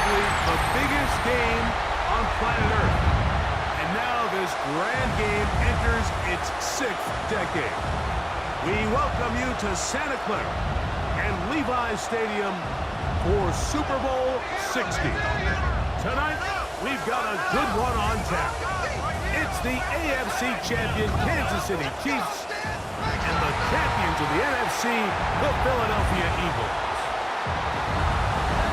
arguably the biggest game on planet Earth. And now this grand game enters its 6th decade. We welcome you to Santa Clara and Levi's Stadium for Super Bowl 60. Tonight, we've got a good one on tap. It's the AFC champion Kansas City Chiefs and the champions of the NFC, the Philadelphia Eagles.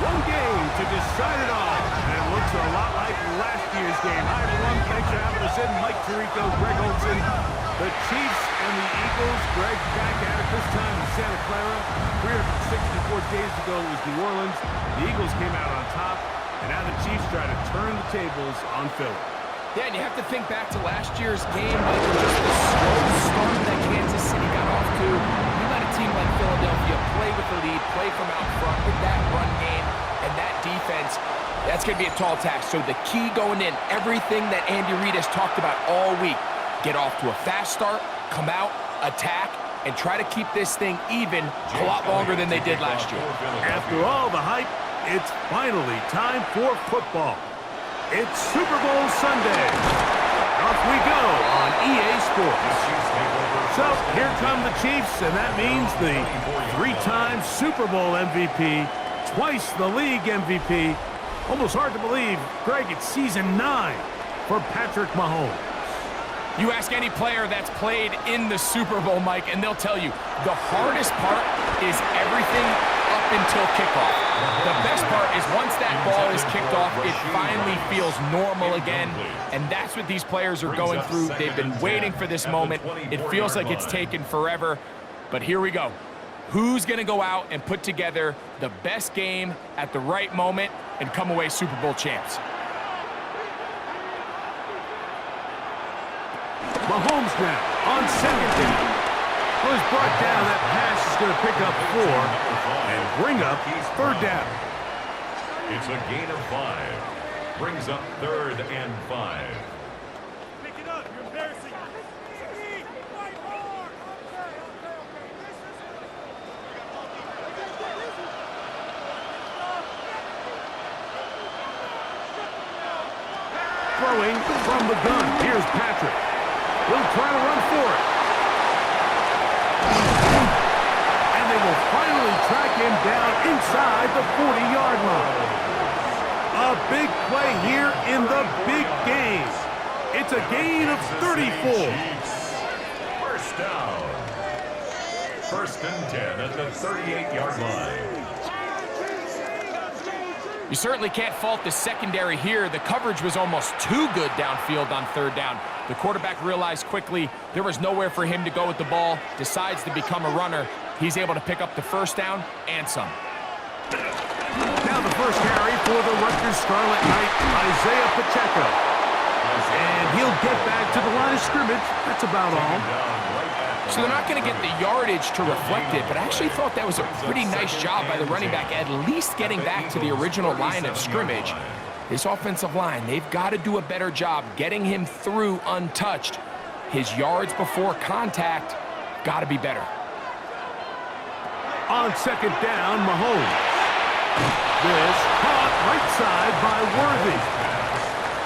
One game to decide it all, and it looks a lot like last year's game. Hi, everyone. Thanks for having us in. Mike Tirico, Greg Olson. The Chiefs and the Eagles. Greg back at it this time in Santa Clara. 364 days ago, it was New Orleans. The Eagles came out on top, and now the Chiefs try to turn the tables on Philly. Yeah, and you have to think back to last year's game, like just the slow start that Kansas City got off to. You let a team like Philadelphia play with the lead, play from out front with that run game and that defense. That's going to be a tall task. So the key going in, everything that Andy Reid has talked about all week, get off to a fast start, come out, attack, and try to keep this thing even a lot longer than they did last year. After all the hype, it's finally time for football. It's Super Bowl Sunday. Off we go on EA Sports. So here come the Chiefs, and that means the 3-time Super Bowl MVP, twice the league MVP. Almost hard to believe, Greg, it's season 9 for Patrick Mahomes. You ask any player that's played in the Super Bowl, Mike, and they'll tell you the hardest part is everything up until kickoff. The best part is once that ball is kicked off, it finally feels normal again, and that's what these players are going through. They've been waiting for this moment. It feels like it's taken forever, but here we go. Who's going to go out and put together the best game at the right moment and come away Super Bowl champs? Mahomes now on second down. Was brought down. That pass is going to pick up 4 and bring up 3rd down. It's a gain of 5. Brings up 3rd and 5. Pick it up. You're embarrassing. Throwing from the gun. Here's Patrick. He'll try to run for it. And they will finally track him down inside the 40-yard line. A big play here in the big game. It's a gain of 34. First down. 1st and 10 at the 38-yard line. You certainly can't fault the secondary here. The coverage was almost too good downfield on 3rd down. The quarterback realized quickly there was nowhere for him to go with the ball, decides to become a runner. He's able to pick up the 1st down and some. Now the first carry for the Rutgers Scarlet Knight, Isaiah Pacheco. And he'll get back to the line of scrimmage. That's about all. So they're not going to get the yardage to reflect it, but I actually thought that was a pretty nice job by the running back, at least getting back to the original line of scrimmage. This offensive line, they've got to do a better job getting him through untouched. His yards before contact got to be better. On 2nd down, Mahomes. This caught right side by Worthy.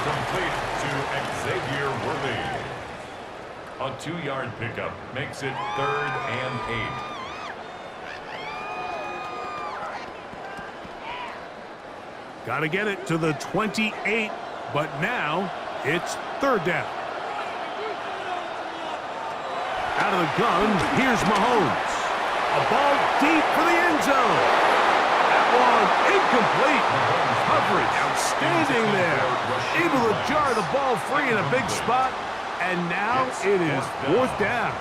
Complete to Xavier Worthy. A 2-yard pickup makes it 3rd and 8. Got to get it to the 28, but now it's 3rd down. Out of the gun, here's Mahomes. A ball deep for the end zone. That one incomplete. Coverage outstanding there. Able to jar the ball free in a big spot. And now it is 4th down.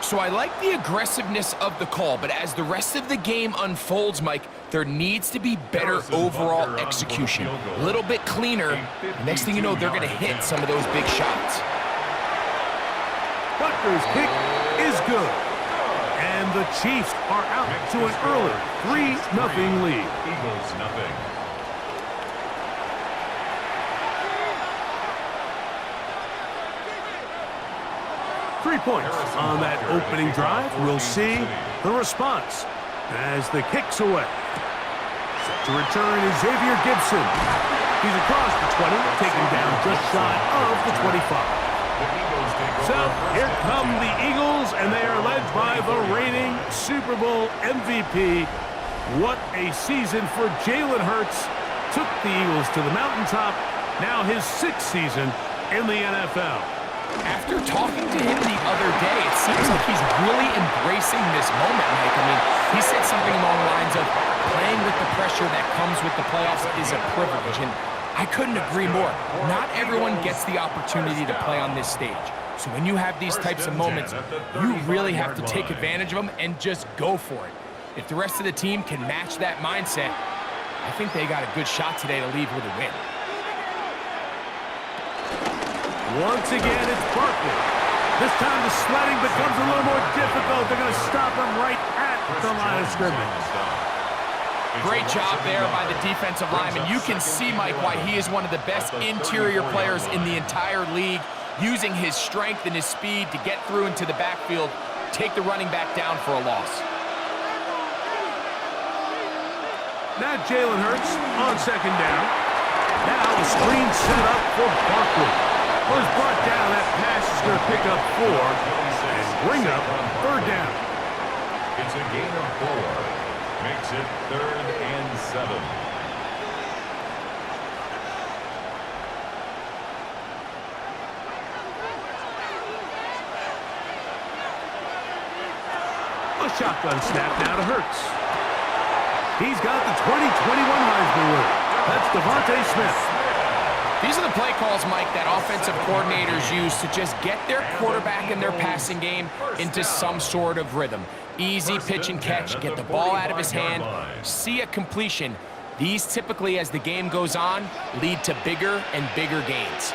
So I like the aggressiveness of the call, but as the rest of the game unfolds, Mike, there needs to be better overall execution. A little bit cleaner. Next thing you know, they're going to hit some of those big shots. Butker's kick is good. And the Chiefs are out to an early 3-0 lead. Eagles nothing. Three points on that opening drive. We'll see the response as the kick's away. To return is Xavier Gibson. He's across the 20, taken down just shy of the 25. So here come the Eagles, and they are led by the reigning Super Bowl MVP. What a season for Jalen Hurts. Took the Eagles to the mountaintop. Now his 6th season in the NFL. After talking to him the other day, it seems like he's really embracing this moment, Mike. I mean, he said something along the lines of playing with the pressure that comes with the playoffs is a privilege, and I couldn't agree more. Not everyone gets the opportunity to play on this stage. So when you have these types of moments, you really have to take advantage of them and just go for it. If the rest of the team can match that mindset, I think they got a good shot today to leave with a win. Once again, it's Barkley. This time the sledding becomes a little more difficult. They're going to stop him right at the line of scrimmage. Great job there by the defensive lineman. You can see, Mike, why he is one of the best interior players in the entire league, using his strength and his speed to get through into the backfield, take the running back down for a loss. Now Jalen Hurts on 2nd down. Now a screen set up for Barkley. Was brought down. That pass is going to pick up 4 and bring up 3rd down. It's a gain of 4. Makes it 3rd and 7. A shotgun snap now to Hurts. He's got the 2021 Heisman winner. That's Devontae Smith. These are the play calls, Mike, that offensive coordinators use to just get their quarterback and their passing game into some sort of rhythm. Easy pitch and catch, get the ball out of his hand, see a completion. These typically, as the game goes on, lead to bigger and bigger gains.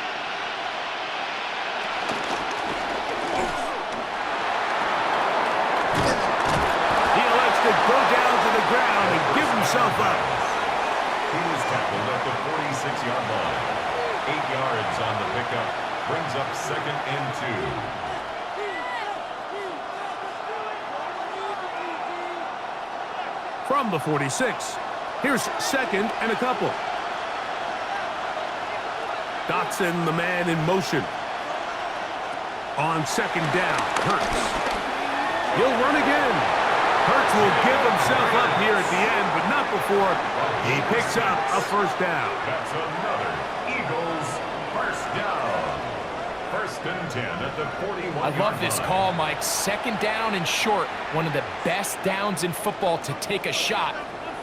He elects to go down to the ground and give himself up. He was tackled at the 46-yard line. 8 yards on the pickup. Brings up 2nd and 2. From the 46, here's 2nd and a couple. Dotson, the man in motion. On 2nd down, Hurts. He'll run again. Hurts will give himself up here at the end, but not before he picks up a 1st down. That's another Eagles 1st down. 1st and 10 at the 41. I love this call, Mike. 2nd down and short. One of the best downs in football to take a shot.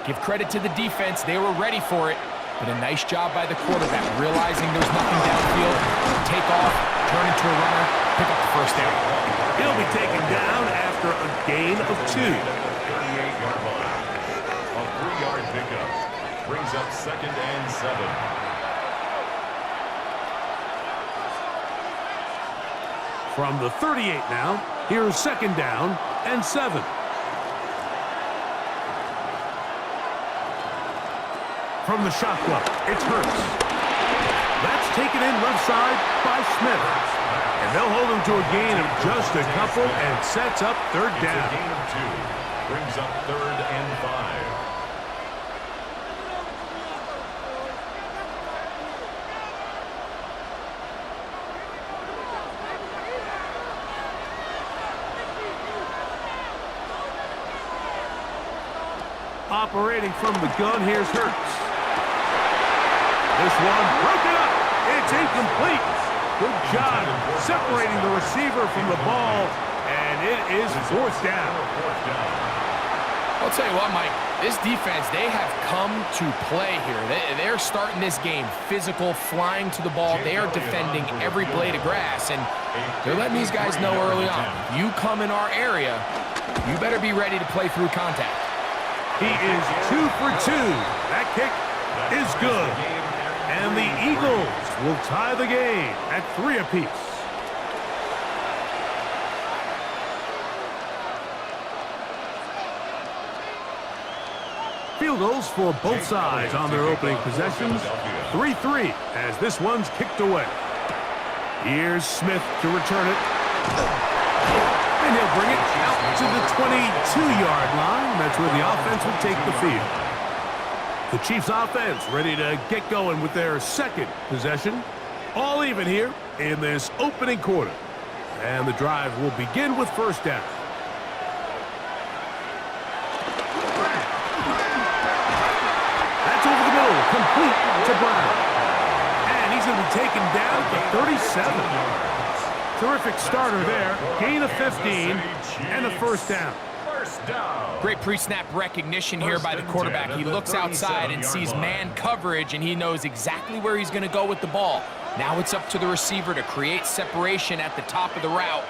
Give credit to the defense. They were ready for it. But a nice job by the quarterback, realizing there's nothing downfield. Take off, turn into a runner, pick up the 1st down. He'll be taken down after a gain of 2. 38-yard line. A 3-yard pickup. Brings up 2nd and 7. From the 38 now, here's 2nd down and 7. From the shotgun, it's Hurts. That's taken in left side by Smith. And they'll hold him to a gain of just a couple and sets up 3rd down. It's a gain of 2. Brings up 3rd and 5. Operating from the gun, here's Hurts. This one broken up. It's incomplete. Good job separating the receiver from the ball, and it is 4th down. I'll tell you what, Mike, this defense, they have come to play here. They're starting this game physical, flying to the ball. They are defending every blade of grass, and they're letting these guys know early on, you come in our area, you better be ready to play through contact. He is 2 for 2. That kick is good. And the Eagles will tie the game at 3 apiece. Field goals for both sides on their opening possessions. 3-3 as this one's kicked away. Here's Smith to return it. And he'll bring it out to the 22-yard line. That's where the offense will take the field. The Chiefs offense ready to get going with their second possession. All even here in this opening quarter. And the drive will begin with first down. That's over the middle, complete to Brown. And he's going to be taken down to 37. Terrific starter there. Gain of 15 and a first down. Great pre-snap recognition here by the quarterback. He looks outside and sees man coverage, and he knows exactly where he's going to go with the ball. Now it's up to the receiver to create separation at the top of the route.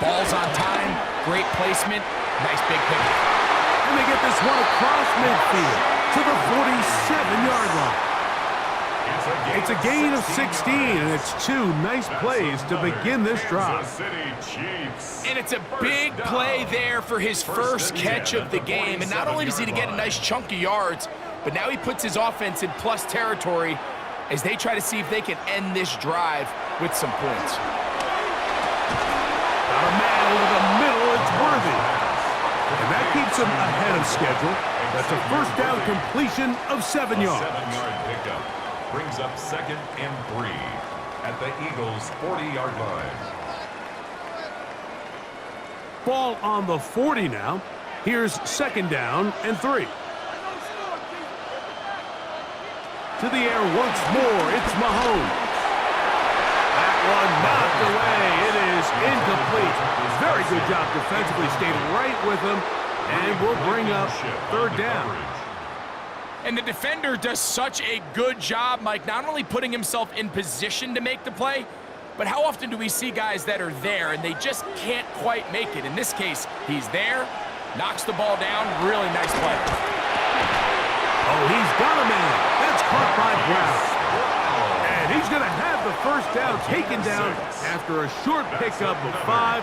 Ball's on time, great placement, nice big pickup. And they get this one across midfield to the 47-yard line. It's a gain of 16, and it's two nice plays to begin this drive. And it's a big play there for his first catch of the game. And not only does he get a nice chunk of yards, but now he puts his offense in plus territory as they try to see if they can end this drive with some points. Got a man over the middle, it's Worthy. And that keeps him ahead of schedule. That's a first down completion of 7 yards. 7-yard pickup brings up 2nd and 3 at the Eagles' 40-yard line. Ball on the 40 now. Here's 2nd down and 3. To the air once more, it's Mahomes. That one knocked away. It is incomplete. Very good job defensively, stayed right with him, and will bring up 3rd down. And the defender does such a good job, Mike, not only putting himself in position to make the play, but how often do we see guys that are there and they just can't quite make it? In this case, he's there, knocks the ball down, really nice play. Oh, he's got a man. That's caught by Brown. And he's going to have the first down taken down after a short pickup of 5,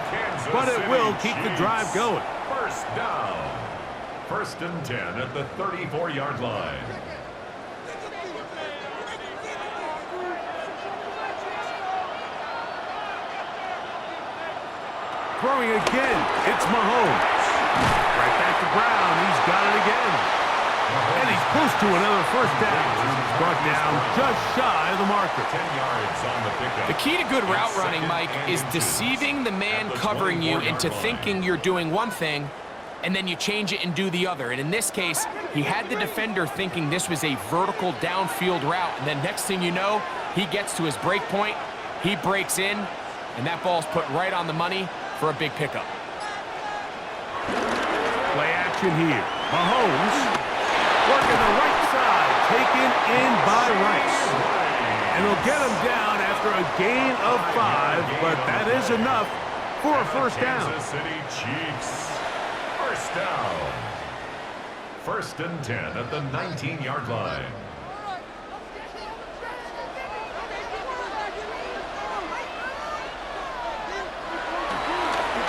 but it will keep the drive going. First down. 1st and 10 at the 34-yard line. Throwing again, it's Mahomes. Right back to Brown, he's got it again. And he's close to another first down. He's brought down just shy of the marker. 10 yards on the pickup. The key to good route running, Mike, is deceiving the man covering you into thinking you're doing one thing, and then you change it and do the other. And in this case, he had the defender thinking this was a vertical downfield route, and then next thing you know, he gets to his break point, he breaks in, and that ball's put right on the money for a big pickup. Play action here. Mahomes working the right side, taken in by Rice. And he'll get him down after a gain of 5, but that is enough for a first down. Kansas City Chiefs. First down. 1st and 10 at the 19-yard line.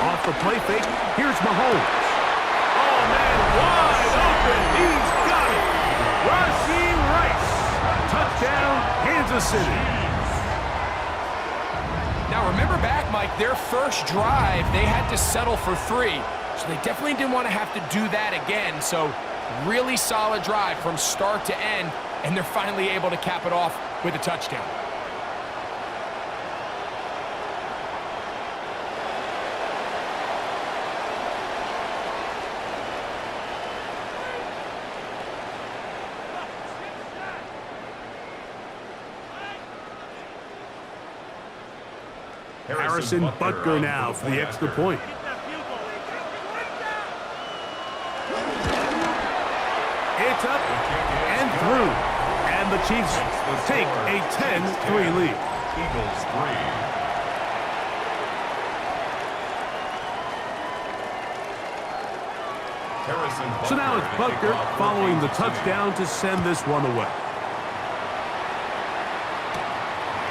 Off the play fake, here's Mahomes. Oh, man, wide open. He's got it. Rashee Rice. Touchdown, Kansas City. Now remember back, Mike, their first drive, they had to settle for 3. So they definitely didn't want to have to do that again. So really solid drive from start to end, and they're finally able to cap it off with a touchdown. Harrison Butker now for the extra point. It's up and through. And the Chiefs take a 10-3 lead. Eagles 3. So now it's Butker following the touchdown to send this one away.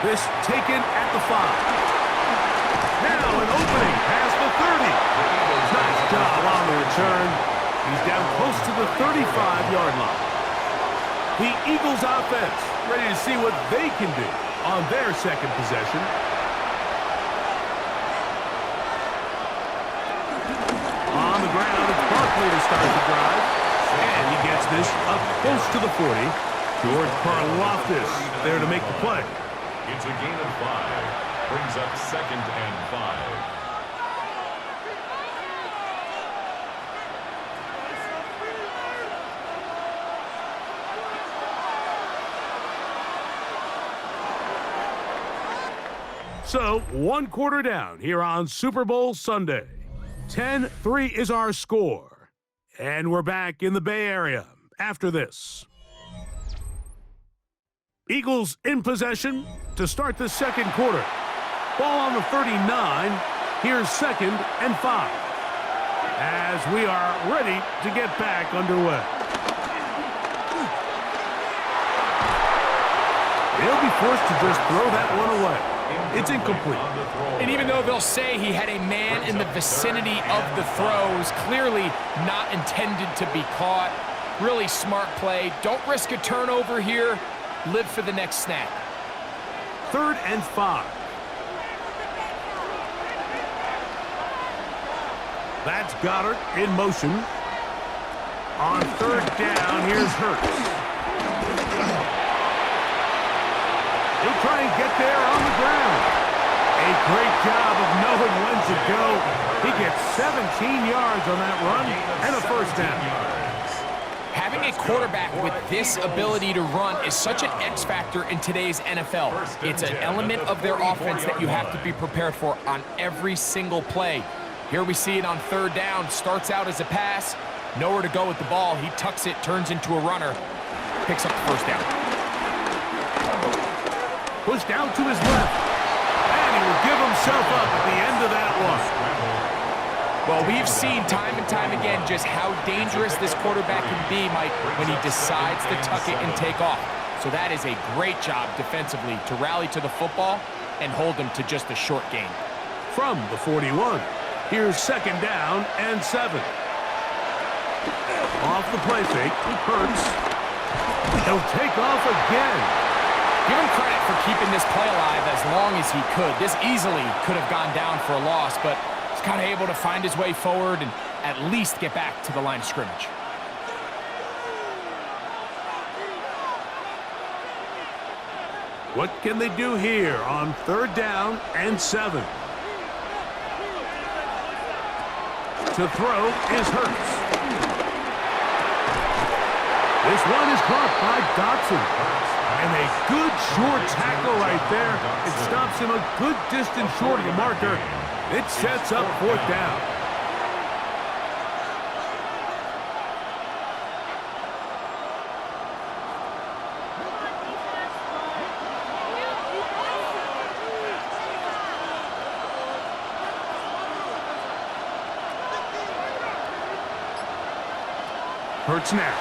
This taken at the 5. Now an opening past the 30. Nice job on the return. He's down close to the 35-yard line. The Eagles offense ready to see what they can do on their second possession. On the ground, it's Barkley to start the drive. And he gets this up close to the 40. George Karlaftis there to make the play. It's a gain of 5. Brings up 2nd and 5. So, 1 quarter down here on Super Bowl Sunday. 10-3 is our score. And we're back in the Bay Area after this. Eagles in possession to start the second quarter. Ball on the 39. Here's 2nd and 5. As we are ready to get back underway. They'll be forced to just throw that one away. It's incomplete. And even though they'll say he had a man in the vicinity of the throws, clearly not intended to be caught. Really smart play. Don't risk a turnover here. Live for the next snap. 3rd and 5. That's Goddard in motion. On 3rd down, here's Hurts. He'll try and get there on the ground. A great job of knowing when to go. He gets 17 yards on that run and a first down. Having a quarterback with this ability to run is such an X factor in today's NFL. It's an element of their offense that you have to be prepared for on every single play. Here we see it on 3rd down. Starts out as a pass. Nowhere to go with the ball. He tucks it, turns into a runner. Picks up the first down. Pushed out to his left. And he will give himself up at the end of that one. Well, we've seen time and time again just how dangerous this quarterback can be, Mike, when he decides to tuck it and take off. So that is a great job defensively to rally to the football and hold him to just a short gain. From the 41, here's 2nd down and 7. Off the play fake, Hurts. He'll take off again. Give him credit for keeping this play alive as long as he could. This easily could have gone down for a loss, but he's kind of able to find his way forward and at least get back to the line of scrimmage. What can they do here on 3rd down and 7? To throw is Hurts. This one is caught by Dotson. And a good short tackle right there. It stops him a good distance short of the marker. It sets up 4th down. Hurts now.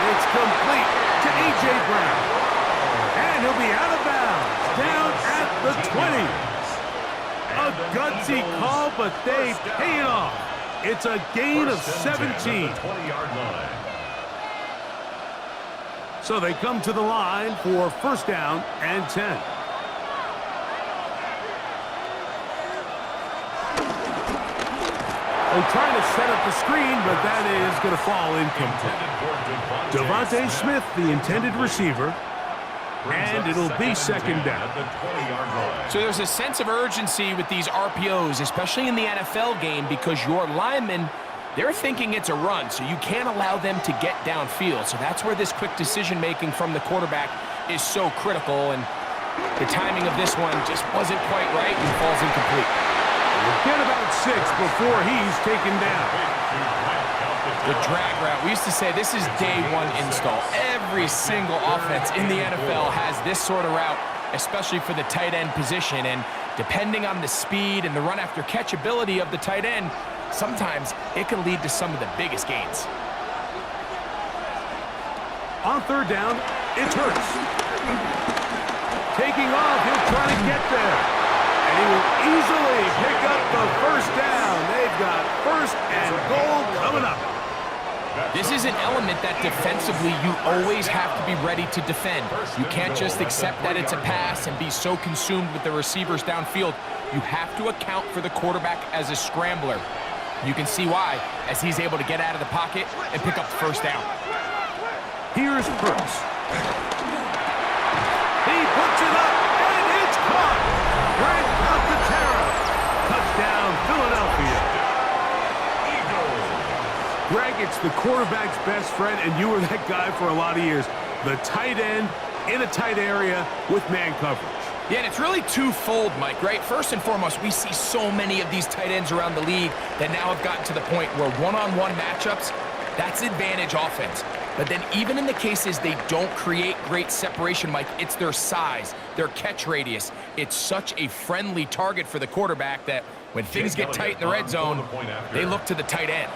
It's complete to A.J. Brown. And he'll be out of bounds, down at the 20. A gutsy call, but they pay it off. It's a gain of 17. So they come to the line for 1st down and 10. They're trying to set up the screen, but that is going to fall incomplete. Devontae Smith, the intended receiver, and it'll be 2nd down. So there's a sense of urgency with these RPOs, especially in the NFL game, because your linemen, they're thinking it's a run, so you can't allow them to get downfield. So that's where this quick decision-making from the quarterback is so critical, and the timing of this one just wasn't quite right and falls incomplete. We'll get about 6 before he's taken down. The drag route. We used to say this is day 1 install. Every single offense in the NFL has this sort of route, especially for the tight end position. And depending on the speed and the run after catch ability of the tight end, sometimes it can lead to some of the biggest gains. On 3rd down, it's Hurts. Taking off, he'll try to get there. And he will easily pick up the 1st down. They've got 1st and goal coming up. This is an element that defensively you always have to be ready to defend. You can't just accept that it's a pass and be so consumed with the receivers downfield. You have to account for the quarterback as a scrambler. You can see why, as he's able to get out of the pocket and pick up the first down. Here's Hurts. He puts it up, and it's caught. Greg Calcaterra. Touchdown, Philadelphia. Greg, it's the quarterback's best friend, and you were that guy for a lot of years. The tight end in a tight area with man coverage. Yeah, and it's really twofold, Mike, right? First and foremost, we see so many of these tight ends around the league that now have gotten to the point where one-on-one matchups, that's advantage offense. But then even in the cases they don't create great separation, Mike, it's their size, their catch radius. It's such a friendly target for the quarterback that when things get tight in the red zone, they look to the tight end.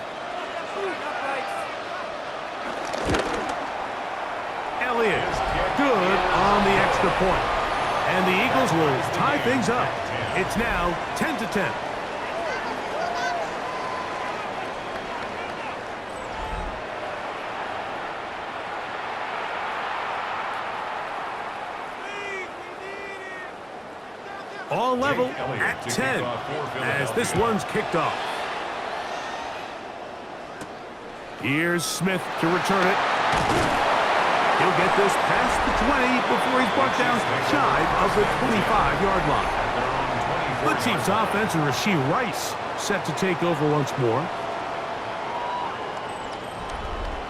Elliott, good on the extra point. And the Eagles will tie things up. It's now 10-10. All level at 10 as this one's kicked off. Here's Smith to return it. He'll get this past the 20 before he's brought down shy of the 25-yard line. The Chiefs offense and Rashee Rice set to take over once more.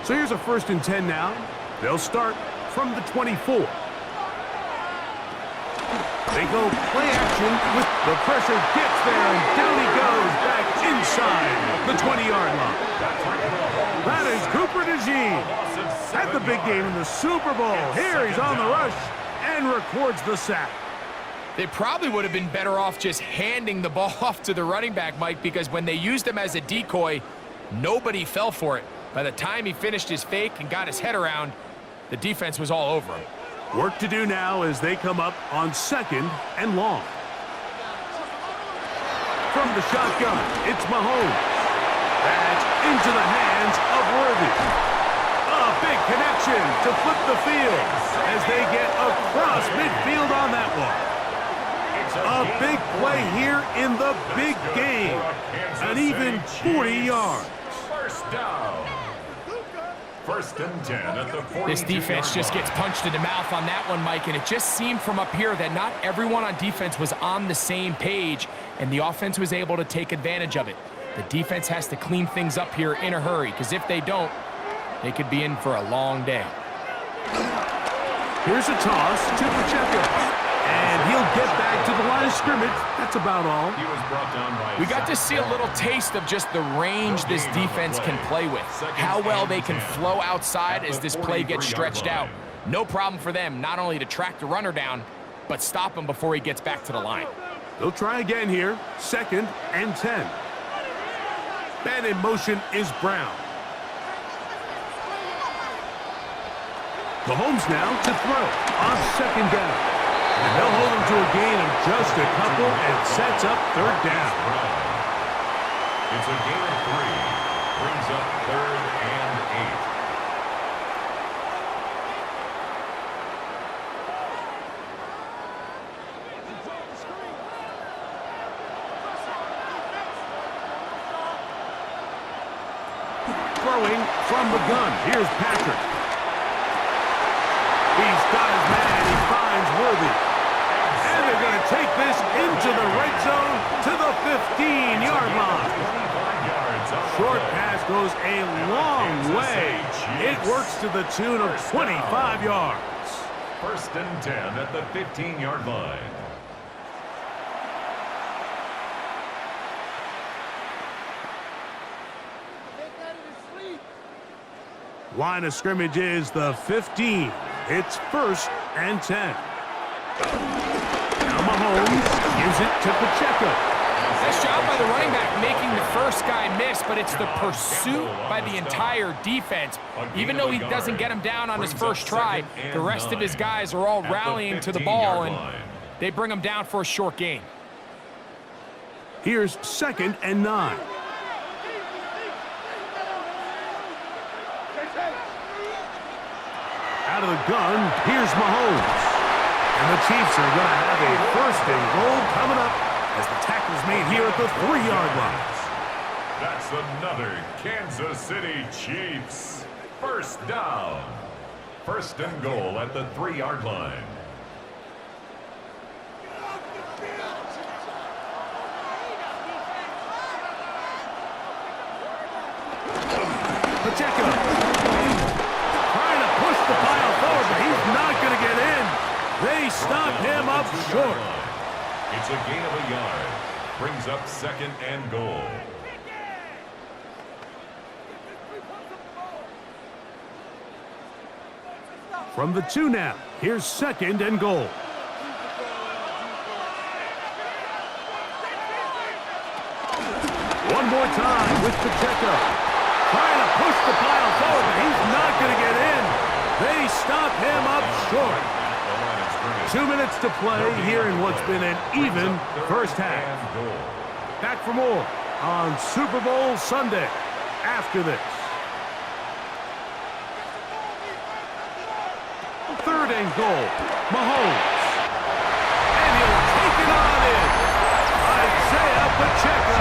So here's a 1st and 10 now. They'll start from the 24. They go play action with the pressure gets there, and down he goes back inside the 20-yard line. That is Cooper DeJean at the big game in the Super Bowl. Here he's on the rush and records the sack. They probably would have been better off just handing the ball off to the running back, Mike, because when they used him as a decoy, nobody fell for it. By the time he finished his fake and got his head around, the defense was all over him. Work to do now as they come up on 2nd and long. From the shotgun, it's Mahomes. That's into the hands of Worthy. A big connection to flip the field as they get across midfield on that one. A big play here in the big game. An even 40 yards. First down. 1st and 10 at the 42. This defense just gets punched in the mouth on that one, Mike, and it just seemed from up here that not everyone on defense was on the same page, and the offense was able to take advantage of it. The defense has to clean things up here in a hurry, because if they don't, they could be in for a long day. Here's a toss to Pacheco. And he'll get back to the line of scrimmage. That's about all. He was brought down by we got to see a little taste of just the range this defense can play with. How well they can flow outside as this play gets stretched out. No problem for them not only to track the runner down, but stop him before he gets back to the line. They'll try again here. 2nd and 10. Man in motion is Brown. Mahomes now to throw on 2nd down. And they'll hold him to a gain of just a couple and sets up 3rd down. It's a gain of 3. Brings up 3rd and 8. Throwing from the gun. Here's Patrick. He's got his man. He finds Worthy. And they're going to take this into the red zone to the 15-yard line. Short pass goes a long way. It works to the tune of 25 yards. 1st and 10 at the 15-yard line. Line of scrimmage is the 15. It's 1st and 10. Now Mahomes gives it to Pacheco. Nice job by the running back making the first guy miss, but it's the pursuit by the entire defense. Even though he doesn't get him down on his first try, the rest of his guys are all rallying to the ball, and they bring him down for a short gain. Here's 2nd and 9. Out of the gun, here's Mahomes. And the Chiefs are going to have a 1st and goal coming up as the tackle's made here at the 3-yard line. That's another Kansas City Chiefs first down. First and goal at the 3-yard line. Pacheco trying to push the pile forward, but he's not going to get in. They stop him up short. It's a gain of a yard. Brings up second and goal. From the 2 now, here's second and goal. One more time with Pacheco. Trying to push the pile forward, but he's not going to get in. They stop him up short. 2 minutes to play here in what's been an even first half. Back for more on Super Bowl Sunday after this. Third and goal, Mahomes. And he'll take it on in. Isaiah Pacheco.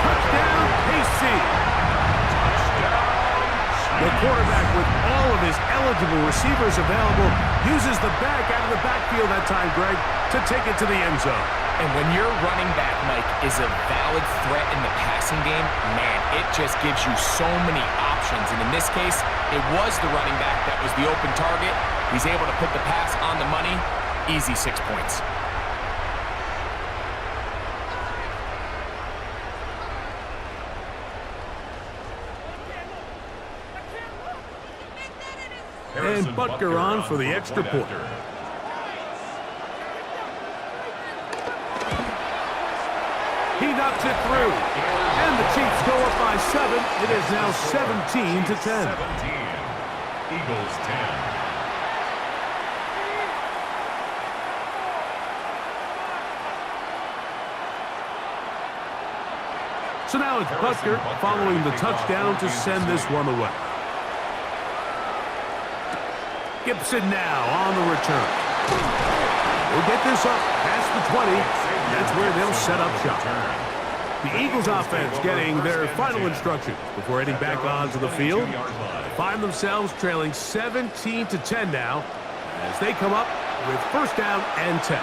Touchdown, KC. The quarterback, with all of his eligible receivers available, uses the back out of the backfield that time, Greg, to take it to the end zone. And when your running back, Mike, is a valid threat in the passing game, man, it just gives you so many options. And in this case, it was the running back that was the open target. He's able to put the pass on the money. Easy 6 points. And Butker on for the extra point. He knocks it through. And the Chiefs go up by 7. It is now 17-10. 17. Eagles 10. So now it's Butker following the touchdown to send this one away. Gibson now on the return. We'll get this up past the 20. That's where they'll set up shop. The Eagles offense getting their final instructions before heading back onto the field. Find themselves trailing 17-10 now as they come up with first down and 10.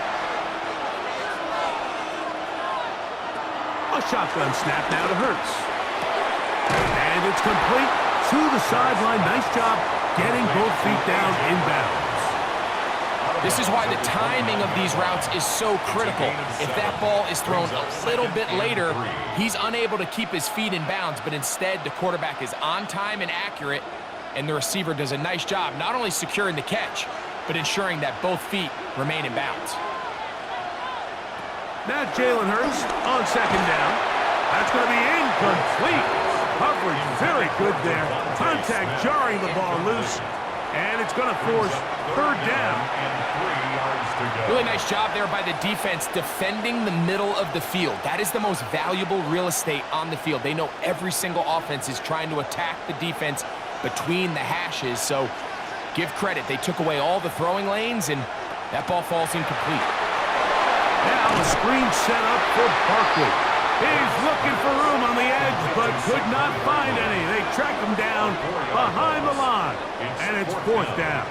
A shotgun snap now to Hurts. And it's complete to the sideline. Nice job getting both feet down inbounds. This is why the timing of these routes is so critical. If that ball is thrown a little bit later, he's unable to keep his feet in bounds, but instead the quarterback is on time and accurate, and the receiver does a nice job not only securing the catch, but ensuring that both feet remain in bounds. Now Jalen Hurts on second down. That's going to be incomplete. Coverage very good there. Contact jarring the ball loose. And it's going to force third down. Really nice job there by the defense defending the middle of the field. That is the most valuable real estate on the field. They know every single offense is trying to attack the defense between the hashes. So give credit. They took away all the throwing lanes, and that ball falls incomplete. Now a screen set up for Barkley. He's looking for room on the edge, but could not find any. They track him down behind the line, and it's fourth down.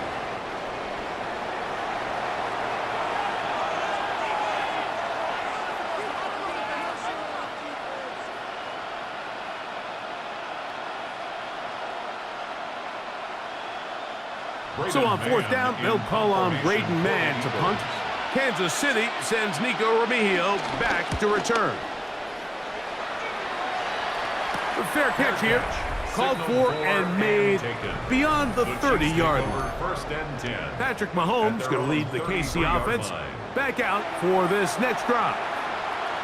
So on fourth down, they'll call on Braden Mann to punt. Kansas City sends Nico Remigio back to return. A fair catch here, called for and made beyond the 30-yard line. Patrick Mahomes going to lead the KC offense back out for this next drive.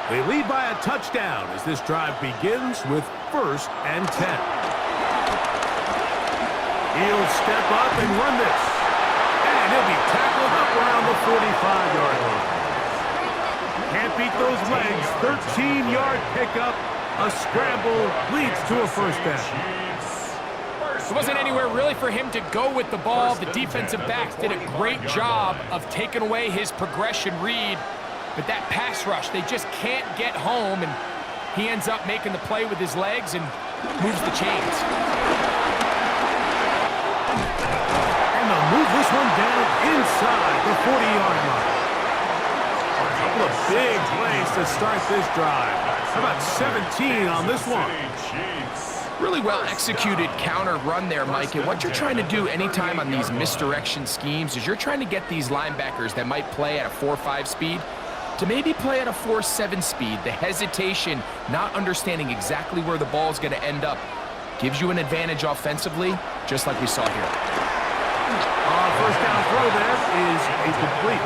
They lead by a touchdown as this drive begins with first and 10. He'll step up and run this. And he'll be tackled up around the 45-yard line. Can't beat those legs. 13-yard pickup. A scramble leads to a first down. There wasn't anywhere really for him to go with the ball. The defensive backs did a great job of taking away his progression read. But that pass rush, they just can't get home. And He ends up making the play with his legs and moves the chains. And they'll move this one down inside the 40-yard line. A couple of big plays to start this drive. How about 17 on this one? Really well executed counter run there, Mike. And what you're trying to do anytime on these misdirection schemes is you're trying to get these linebackers that might play at a 4.5 speed to maybe play at a 4.7 speed. The hesitation, not understanding exactly where the ball is going to end up, gives you an advantage offensively, just like we saw here. First down throw there is incomplete.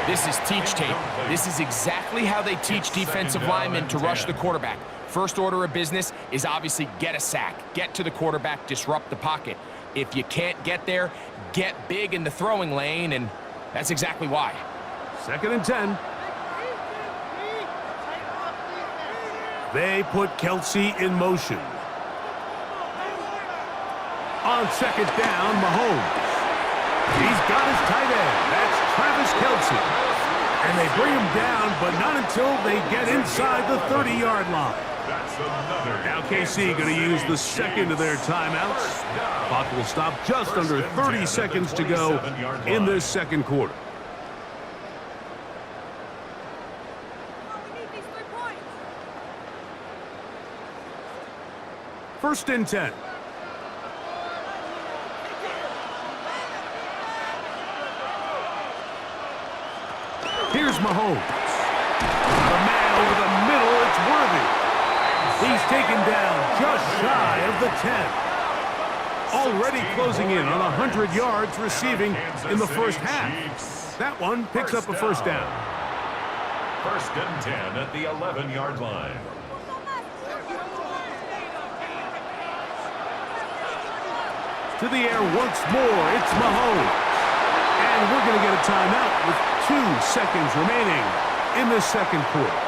This is teach tape. This is exactly how they teach defensive linemen to rush the quarterback. First order of business is obviously get a sack, get to the quarterback, disrupt the pocket. If you can't get there, get big in the throwing lane, and that's exactly why. 2nd and 10. They put Kelsey in motion. On 2nd down, Mahomes. He's got his tight end. That's Travis Kelsey. And they bring him down, but not until they get inside the 30-yard line. Now KC going to use the second of their timeouts. Clock will stop just under 30 seconds to go in this second quarter. First and 10. Here's Mahomes. The man over the middle, it's Worthy. He's taken down just shy of the 10. Already closing in on 100 yards receiving in the first half. That one picks up a first down. 1st and 10 at the 11-yard line. To the air once more, it's Mahomes. And we're going to get a timeout with 2 seconds remaining in the second quarter.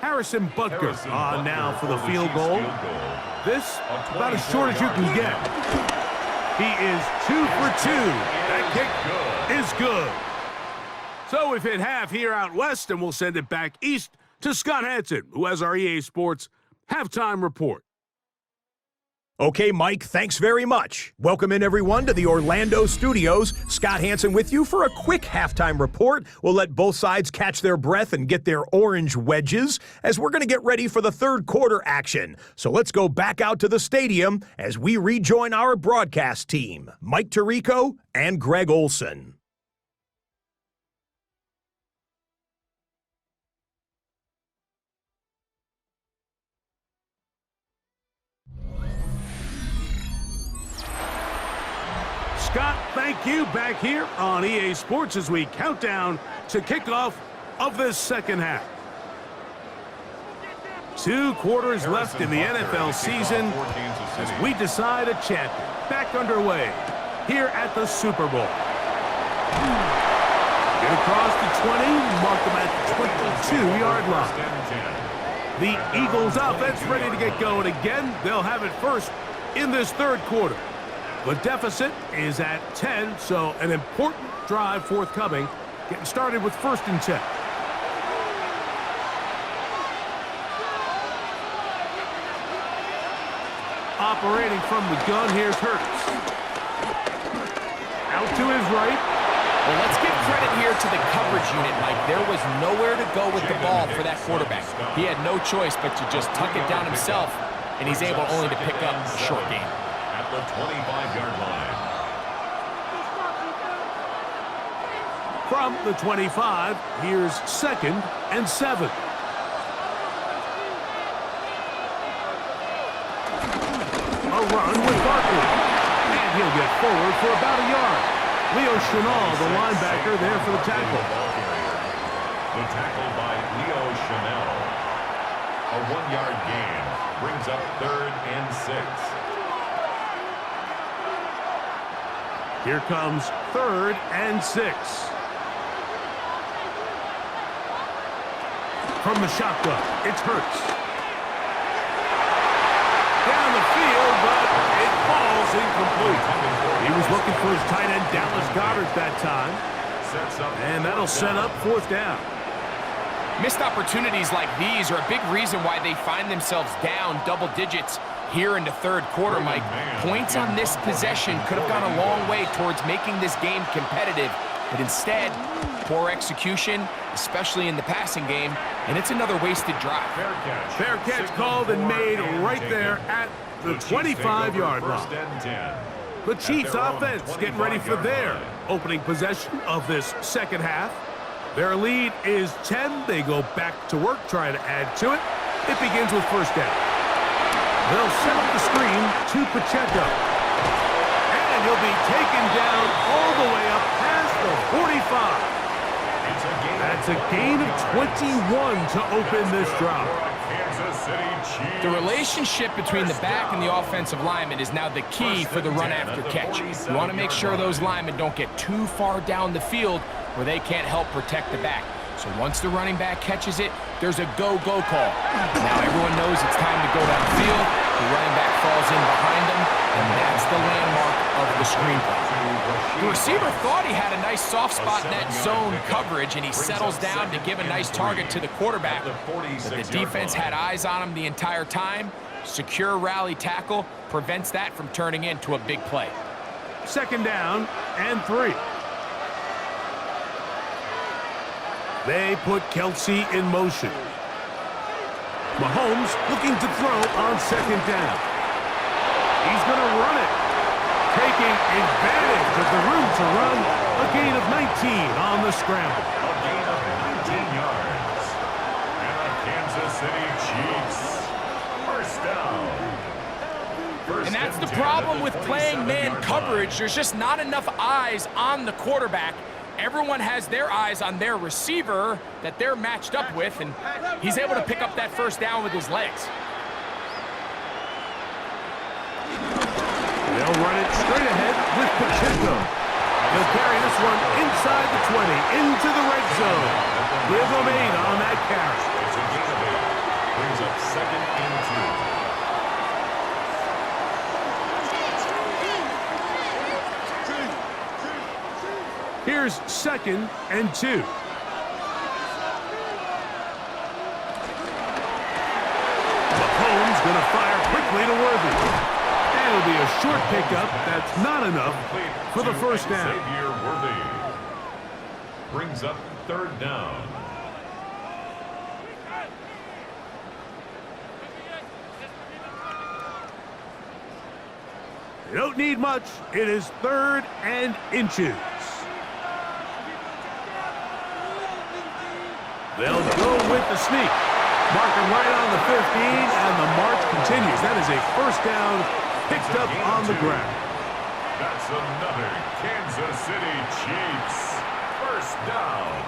Harrison Butker on now for the field goal. This about as short as you can get. He is 2 for 2. That kick is good. So we've hit half here out west, and we'll send it back east to Scott Hansen, who has our EA Sports halftime report. Okay, Mike, thanks very much. Welcome in, everyone, to the Orlando studios. Scott Hansen with you for a quick halftime report. We'll let both sides catch their breath and get their orange wedges as we're going to get ready for the third quarter action. So let's go back out to the stadium as we rejoin our broadcast team, Mike Tirico and Greg Olson. Scott, thank you. Back here on EA Sports as we count down to kickoff of this second half. 2 quarters left in the NFL season as we decide a champion. Back underway here at the Super Bowl. Get across the 20, mark them at the 22-yard line. The Eagles offense ready to get going again. They'll have it first in this third quarter. The deficit is at 10, so an important drive forthcoming. Getting started with 1st and 10. Operating from the gun, here's Hurts. Out to his right. Well, let's give credit here to the coverage unit, Mike. There was nowhere to go with the ball for that quarterback. He had no choice but to just tuck it down himself, and he's able only to pick up a short gain. At the 25-yard line. From the 25, here's 2nd and 7. A run with Barkley. And he'll get forward for about a yard. Leo Chenal, the linebacker, there for the tackle. The tackle by Leo Chenal. A 1-yard gain brings up 3rd and 6. Here comes 3rd and 6. from the shotgun. It's Hurts. Down the field, but it falls incomplete. He was looking for his tight end, Dallas Goedert, that time. And that'll set up fourth down. Missed opportunities like these are a big reason why they find themselves down double digits here in the third quarter, Mike. Points on this possession could have gone a long way towards making this game competitive, but instead, poor execution, especially in the passing game, and it's another wasted drive. Fair catch called and made right there at the 25-yard line. The Chiefs offense getting ready for their opening possession of this second half. Their lead is 10. They go back to work, trying to add to it. It begins with first down. They'll set up the screen to Pacheco. And he'll be taken down all the way up past the 45. That's a gain of 21 to open this drive. The relationship between the back and the offensive lineman is now the key for the run after catch. You want to make sure those linemen don't get too far down the field where they can't help protect the back. So once the running back catches it, there's a go-go call. Now everyone knows it's time to go downfield. The running back falls in behind him, and that's the landmark of the screen play. The receiver thought he had a nice soft spot in that zone coverage, and he settles down to give a nice target to the quarterback. But the defense had eyes on him the entire time. Secure rally tackle prevents that from turning into a big play. Second down and 3. They put Kelsey in motion. Mahomes looking to throw on second down. He's going to run it. Taking advantage of the room to run. A gain of 19 on the scramble. A gain of 19 yards. And the Kansas City Chiefs. First down. And that's the problem with playing man coverage. There's just not enough eyes on the quarterback. Everyone has their eyes on their receiver that they're matched up with, and he's able to pick up that first down with his legs. They'll run it straight ahead with Pacheco. He'll carry this one inside the 20, into the red zone. Give him 8 on that carry. It's a gain of 8. Brings up second and 2. Here's second and 2. Mahomes going to fire quickly to Worthy. And it'll be a short pickup. That's not enough for the first down. Xavier Worthy brings up third down. They don't need much. It is third and inches. They'll go with the sneak. Marking right on the 15, and the march continues. That is a first down picked up on the ground. That's another Kansas City Chiefs. First down.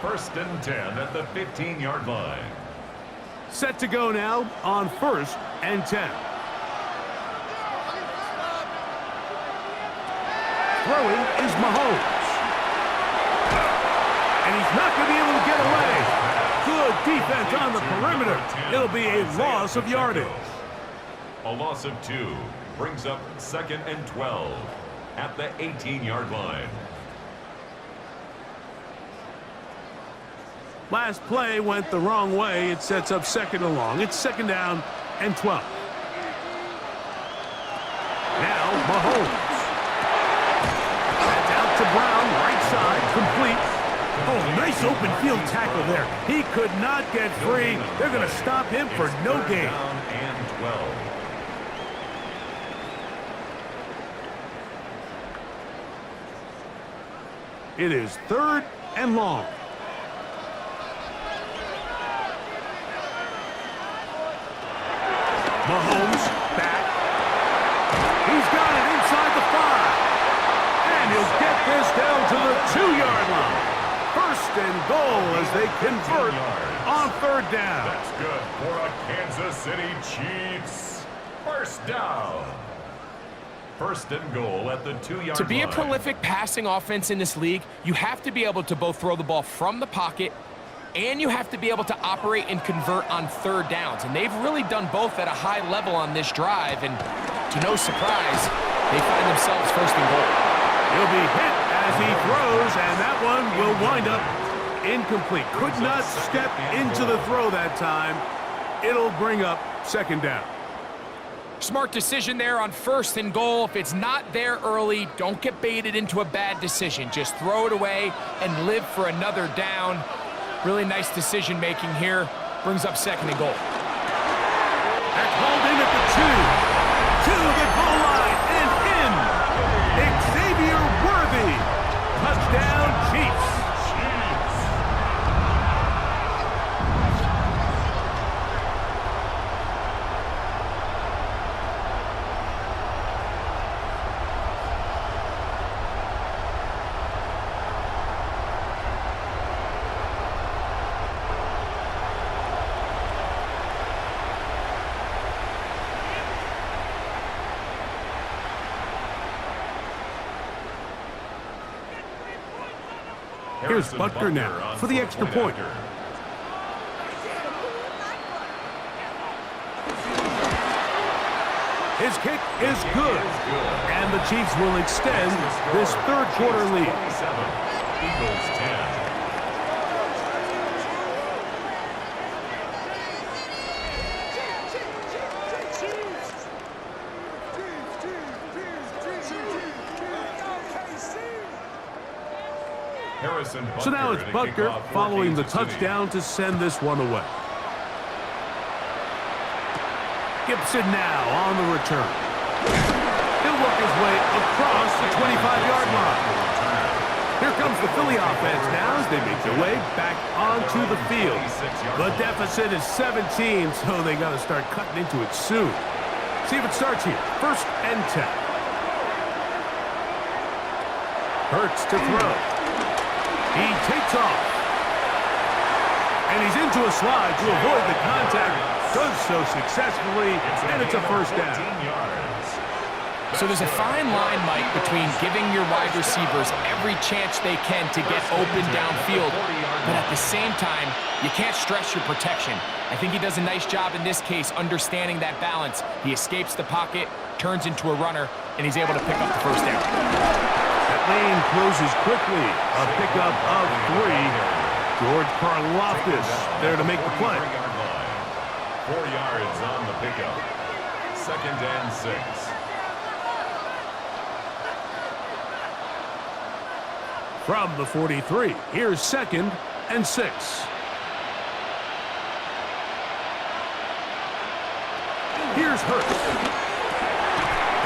First and 10 at the 15-yard line. Set to go now on first and 10. Throwing is Mahomes. And he's not going to be able to get away. Good defense on the perimeter. It'll be a loss of yardage. A loss of 2 brings up second and 12 at the 18-yard line. Last play went the wrong way. It sets up second and long. It's second down and 12. Now Mahomes. That's out to Brown, right side, complete. Oh, nice open field tackle there. He could not get free. They're going to stop him for no gain. Down and 12. It is third and long. Mahomes back. He's got it inside the 5. And he'll get this down to the 2-yard line. First and goal as they convert on third down. That's good for a Kansas City Chiefs. First down. First and goal at the 2-yard line. To be a prolific passing offense in this league, you have to be able to both throw the ball from the pocket and you have to be able to operate and convert on third downs. And they've really done both at a high level on this drive. And to no surprise, they find themselves first and goal. He'll be hit as he throws, and that one will wind up incomplete. Could not step into the throw that time. It'll bring up second down. Smart decision there on first and goal. If it's not there early, don't get baited into a bad decision. Just throw it away and live for another down. Really nice decision making here. Brings up second and goal. That's hauled in at the 2. To the goal line and in. Xavier Worthy. Touchdown, Chiefs. Here's Butker now for the extra point. His kick is good, and the Chiefs will extend this third quarter lead. Eagles 10. So now it's Butker following the touchdown to send this one away. Gibson now on the return. He'll work his way across the 25-yard line. Here comes the Philly offense now as they make their way back onto the field. The deficit is 17, so they got to start cutting into it soon. See if it starts here. First and 10. Hurts to throw. He takes off. And he's into a slide to avoid the contact. Does so successfully, and it's a first down. So there's a fine line, Mike, between giving your wide receivers every chance they can to get open downfield, but at the same time, you can't stress your protection. I think he does a nice job in this case understanding that balance. He escapes the pocket, turns into a runner, and he's able to pick up the first down. That lane closes quickly. A pickup of 3. George Karlaftis there to make the play. 4 yards on the pickup. Second and 6. From the 43, here's second and 6. Here's Hurts.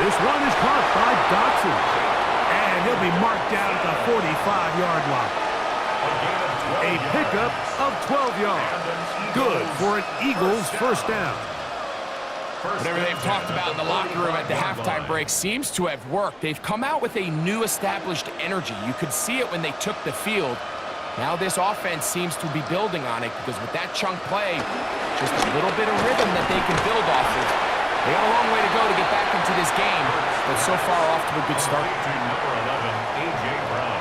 This one is caught by Dotson. And he'll be marked down at the 45-yard line. A pickup of 12 yards. Good for an Eagles first down. Whatever they've talked about in the locker room at the halftime break seems to have worked. They've come out with a new established energy. You could see it when they took the field. Now this offense seems to be building on it because with that chunk play, just a little bit of rhythm that they can build off of. They got a long way to go to get back into this game, but so far off to a good start. Number 11, A.J. Brown.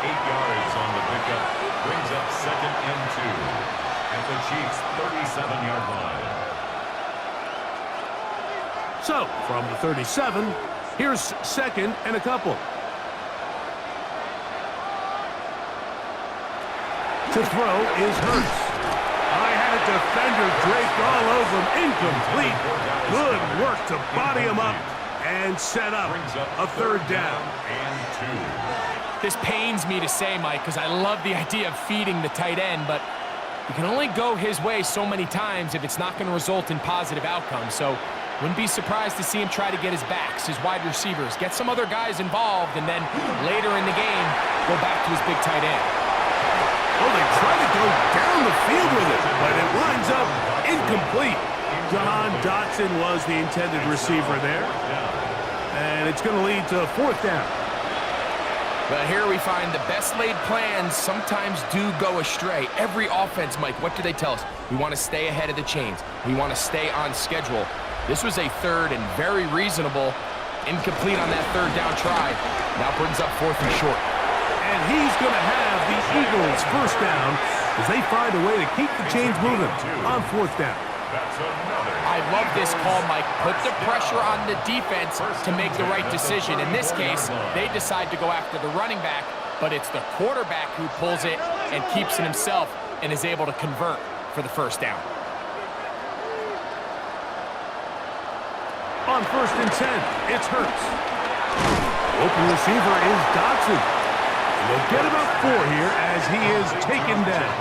8 yards on the pickup. Brings up second and 2 at the Chiefs' 37-yard line. So, from the 37, here's second and a couple. To throw is Hurts. I had a defender draped all over him. Incomplete. Good work to body him up and set up a third down. And 2. This pains me to say, Mike, because I love the idea of feeding the tight end, but you can only go his way so many times if it's not going to result in positive outcomes. So wouldn't be surprised to see him try to get his backs, his wide receivers, get some other guys involved, and then later in the game, go back to his big tight end. Well, they try to go down the field with it, but it winds up incomplete. John Dotson was the intended receiver there. And it's going to lead to a fourth down. But here we find the best laid plans sometimes do go astray. Every offense, Mike, what do they tell us? We want to stay ahead of the chains. We want to stay on schedule. This was a third and very reasonable. Incomplete on that third down try. Now brings up fourth and short. And he's going to have the Eagles first down as they find a way to keep the chains moving on fourth down. I love this call, Mike. Put the pressure on the defense to make the right decision. In this case, they decide to go after the running back, but it's the quarterback who pulls it and keeps it himself and is able to convert for the first down. On first and 10, it's Hurts. Open receiver is Dotson. And they'll get about 4 here as he is taken down.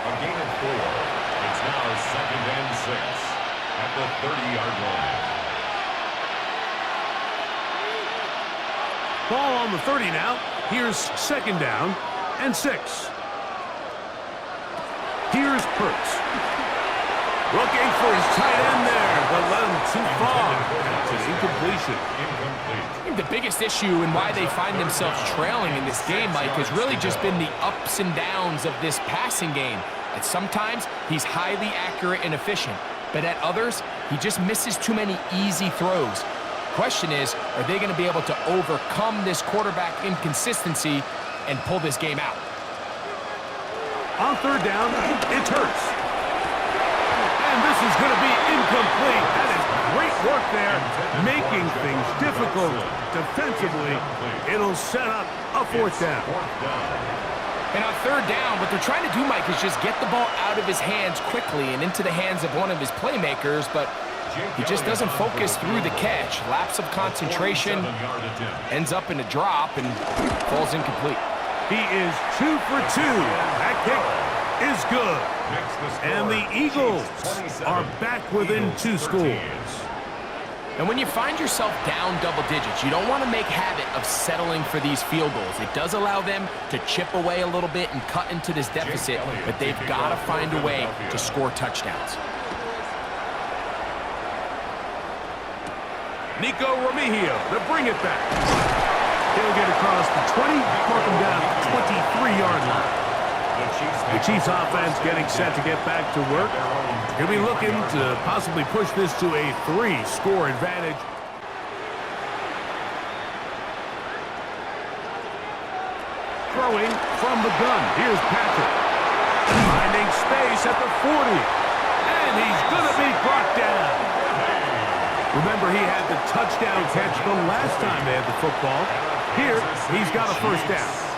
A gain of 4. It's now second and 6 at the 30-yard line. Ball on the 30 now. Here's second down and 6. Here's Hurts. Looking for his tight end there, but let him too far. That's an incompletion. I think the biggest issue and why they find themselves trailing in this game, Mike, has really just been the ups and downs of this passing game. At sometimes, he's highly accurate and efficient, but at others, he just misses too many easy throws. Question is, are they going to be able to overcome this quarterback inconsistency and pull this game out? On third down, it's Hurts. And this is going to be incomplete. That is great work there, making things difficult defensively. It'll set up a fourth down. And on third down, what they're trying to do, Mike, is just get the ball out of his hands quickly and into the hands of one of his playmakers, but he just doesn't focus through the catch. Lapse of concentration, ends up in a drop, and falls incomplete. He is 2 for 2. That kick is good. And the Eagles are back within 2 scores. And when you find yourself down double digits, you don't want to make habit of settling for these field goals. It does allow them to chip away a little bit and cut into this deficit, but they've got to find a way to score touchdowns. Nico Remigio to bring it back. He'll get across the 20, mark him down at the 23-yard line. The Chiefs offense getting set to get back to work. He'll be looking to possibly push this to a 3-score advantage. Throwing from the gun. Here's Patrick. Finding space at the 40. And he's going to be brought down. Remember, he had the touchdown catch the last time they had the football. Here, he's got a first down.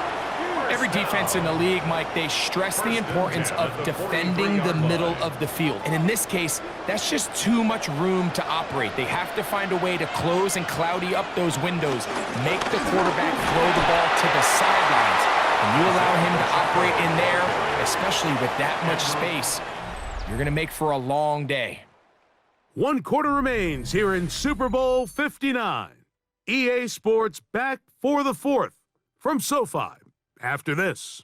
Every defense in the league, Mike, they stress the importance of defending the middle of the field. And in this case, that's just too much room to operate. They have to find a way to close and cloudy up those windows, make the quarterback throw the ball to the sidelines. And you allow him to operate in there, especially with that much space, you're going to make for a long day. 1 quarter remains here in Super Bowl 59. EA Sports back for the 4th from SoFi after this.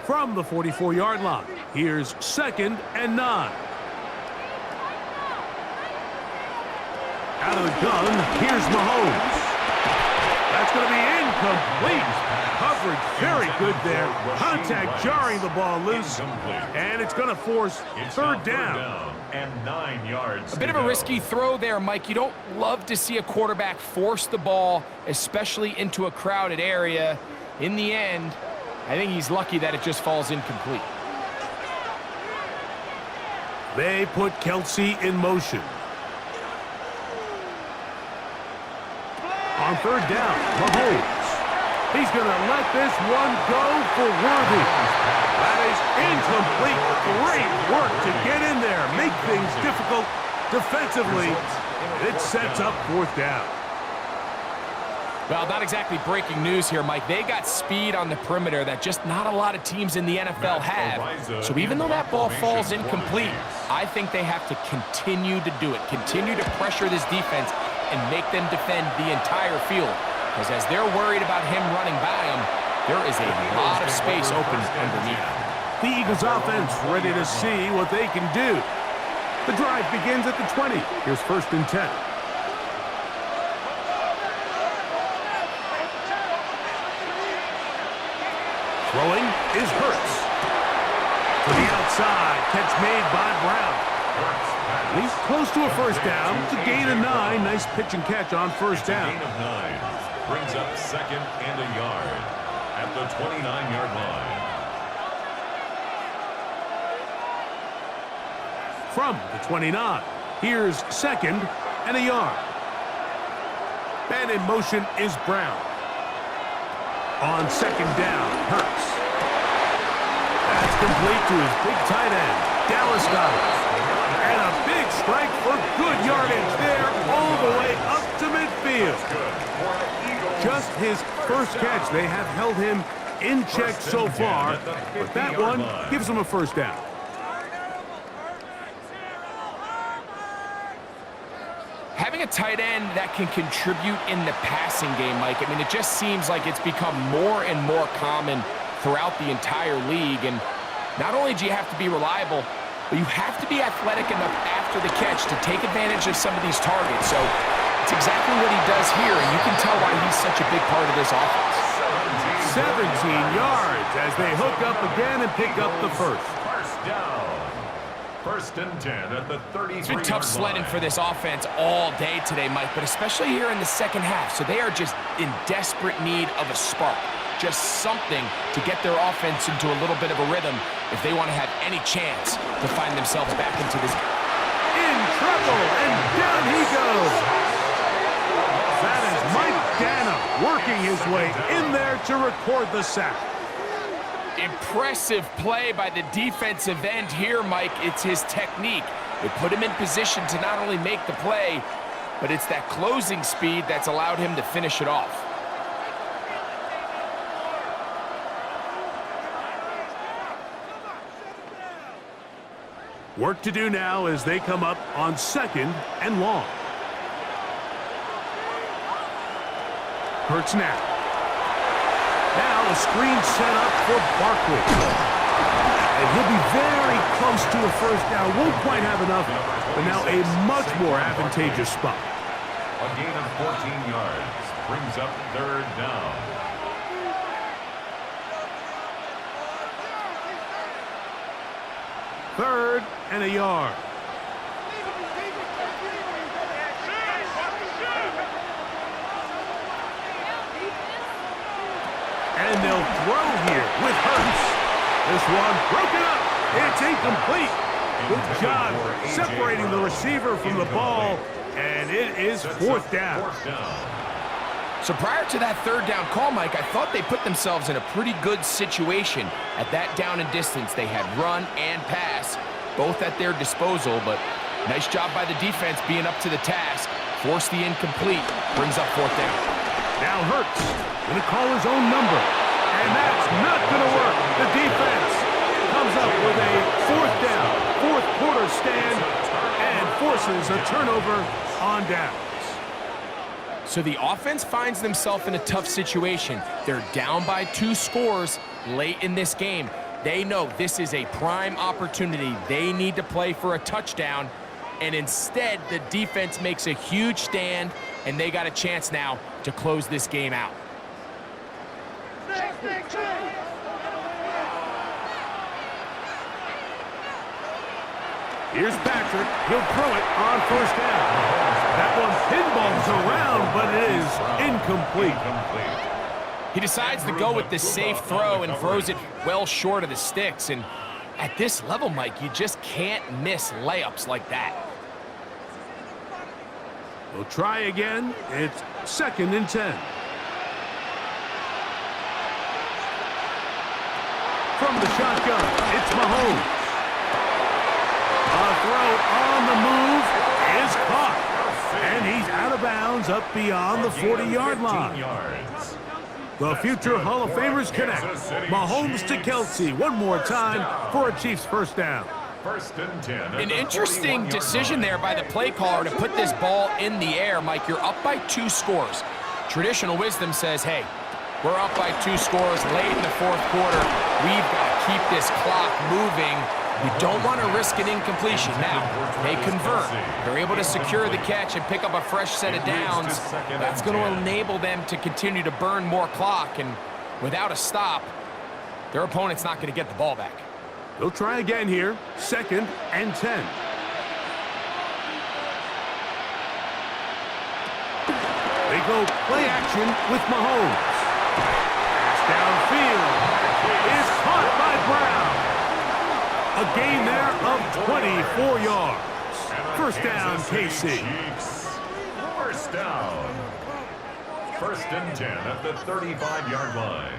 From the 44-yard line, here's second and 9. Out of the gun, here's Mahomes. That's going to be incomplete. Coverage very good there. Contact jarring the ball loose. And it's going to force third down. And 9 yards. A bit of a risky throw there, Mike. You don't love to see a quarterback force the ball, especially into a crowded area. In the end, I think he's lucky that it just falls incomplete. They put Kelsey in motion. On third down, Mahomes. He's going to let this one go for Worthy. That is incomplete. Great work to get in there, make things difficult defensively. It sets up fourth down. Well, not exactly breaking news here, Mike. They got speed on the perimeter that just not a lot of teams in the NFL have. So even though that ball falls incomplete, I think they have to continue to do it, continue to pressure this defense and make them defend the entire field. Because as they're worried about him running by them, there is a lot of space open underneath. The Eagles offense ready to see what they can do. The drive begins at the 20. Here's first and 10. Throwing is Hurts. To the outside, catch made by Brown. He's close to a first down. It's a gain of 9. Nice pitch and catch on first down. Gain of 9. Brings up 2nd and a yard at the 29-yard line. From the 29, here's 2nd and a yard. And in motion is Brown. On 2nd down, Hurts. That's complete to his big tight end, Dallas Goedert. And a big strike for good yardage there all the way up to midfield. Just his first catch. They have held him in check so far, but that one gives him a first down. Having a tight end that can contribute in the passing game, Mike, I mean, it just seems like it's become more and more common throughout the entire league. And not only do you have to be reliable, but you have to be athletic enough after the catch to take advantage of some of these targets. So it's exactly what he does here, and you can tell why he's such a big part of this offense. 17 yards as they hook up again and pick up the first. First down. 1st and 10 at the 33-yard It's been tough sledding for this offense all day today, Mike, but especially here in the second half. So they are just in desperate need of a spark, just something to get their offense into a little bit of a rhythm if they want to have any chance to find themselves back into this. In trouble, and down he goes. That is Mike Dana working his way in there to record the sack. Impressive play by the defensive end here, Mike. It's his technique. It put him in position to not only make the play, but it's that closing speed that's allowed him to finish it off. Work to do now as they come up on 2nd and long. Hurts now. Now a screen set up for Barkley. And he'll be very close to a first down. Won't quite have enough, but now a much more advantageous spot. A gain of 14 yards brings up 3rd down. Third and a yard. And they'll throw here with Hurts. This one broken up. It's incomplete. Good job separating the receiver from the ball, and it is 4th down. So prior to that 3rd down call, Mike, I thought they put themselves in a pretty good situation at that down and distance. They had run and pass, both at their disposal, but nice job by the defense being up to the task. Force the incomplete, brings up 4th down. Now Hurts going to call his own number, and that's not going to work. The defense comes up with a 4th down, 4th quarter stand, and forces a turnover on downs. So the offense finds themselves in a tough situation. They're down by 2 scores late in this game. They know this is a prime opportunity. They need to play for a touchdown, and instead the defense makes a huge stand, and they got a chance now to close this game out. Here's Patrick. He'll throw it on 1st down. That one pinballs around, but it is incomplete. He decides to go with the safe throw and throws it well short of the sticks. And at this level, Mike, you just can't miss layups like that. We'll try again. It's 2nd and 10. From the shotgun, it's Mahomes. A throw on the move is caught. And he's out of bounds up beyond the 40-yard line. The future Hall of Famers connect. Mahomes to Kelsey one more time for a Chiefs first down. 1st and 10. An interesting decision there by the play caller to put this ball in the air. Mike, you're up by 2 scores. Traditional wisdom says, hey, we're up by 2 scores late in the 4th quarter. We've got to keep this clock moving. You don't want to risk an incompletion. Now, they convert. They're able to secure the catch and pick up a fresh set of downs. That's going to enable them to continue to burn more clock. And without a stop, their opponent's not going to get the ball back. They'll try again here. 2nd and 10. They go play action with Mahomes. Downfield is caught by Brown. A gain there of 24 yards. First down, KC. First down. 1st and 10 at the 35-yard line.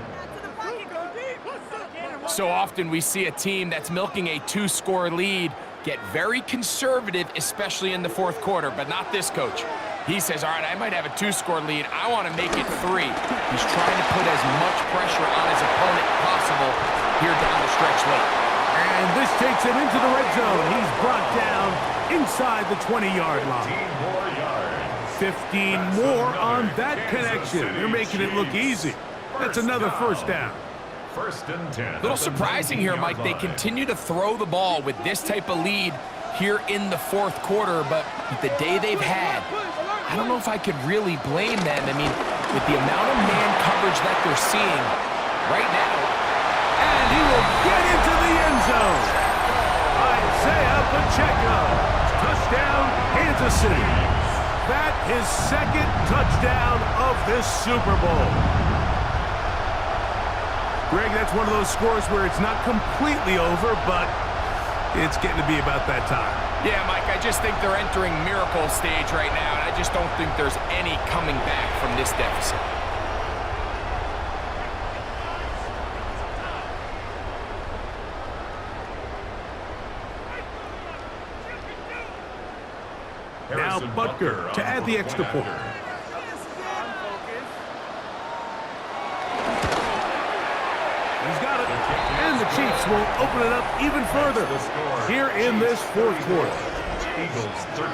So often we see a team that's milking a 2-score lead get very conservative, especially in the 4th quarter, but not this coach. He says, all right, I might have a 2-score lead. I want to make it 3. He's trying to put as much pressure on his opponent possible here down the stretch late. And this takes him into the red zone. He's brought down inside the 20-yard line. 15 more yards. 15 more on that connection. They're making it look easy. That's another first down. 1st and 10. A little surprising here, Mike. They continue to throw the ball with this type of lead here in the 4th quarter, but with the day they've had, I don't know if I could really blame them. I mean, with the amount of man coverage that they're seeing right now. And he will get into the end zone. Isaiah Pacheco. Touchdown, Kansas City. That is 2nd touchdown of this Super Bowl. Greg, that's one of those scores where it's not completely over, but it's getting to be about that time. Yeah, Mike, I just think they're entering miracle stage right now, and I just don't think there's any coming back from this deficit. Now Butker to add the extra point. He's got it. And the Chiefs will open it up even further here in this 4th quarter. Eagles 13.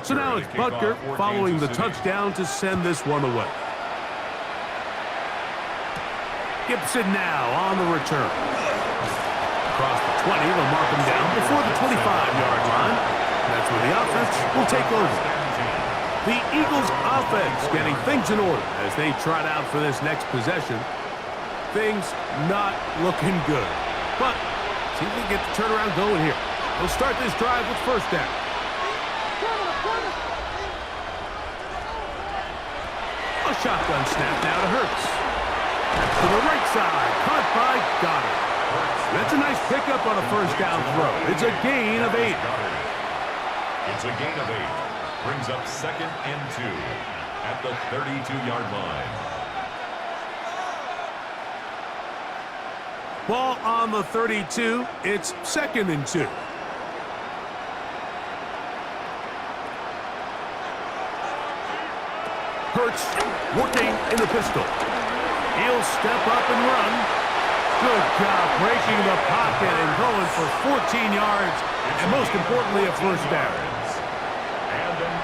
So now it's Butker following the touchdown to send this one away. Gibson now on the return. Across the 20, they'll mark him down before the 25-yard line. That's where the offense will take over. The Eagles offense getting things in order as they trot out for this next possession. Things not looking good. But see if they get the turnaround going here. They'll start this drive with first down. A shotgun snap now to Hurts. To the right side, caught by Goddard. That's a nice pickup on a first down throw. It's a gain of 8. It's a gain of 8. Brings up 2nd and 2 at the 32-yard line. Ball on the 32. It's 2nd and 2. Hurts working in the pistol. He'll step up and run. Good job breaking the pocket and going for 14 yards, and most importantly, a first down.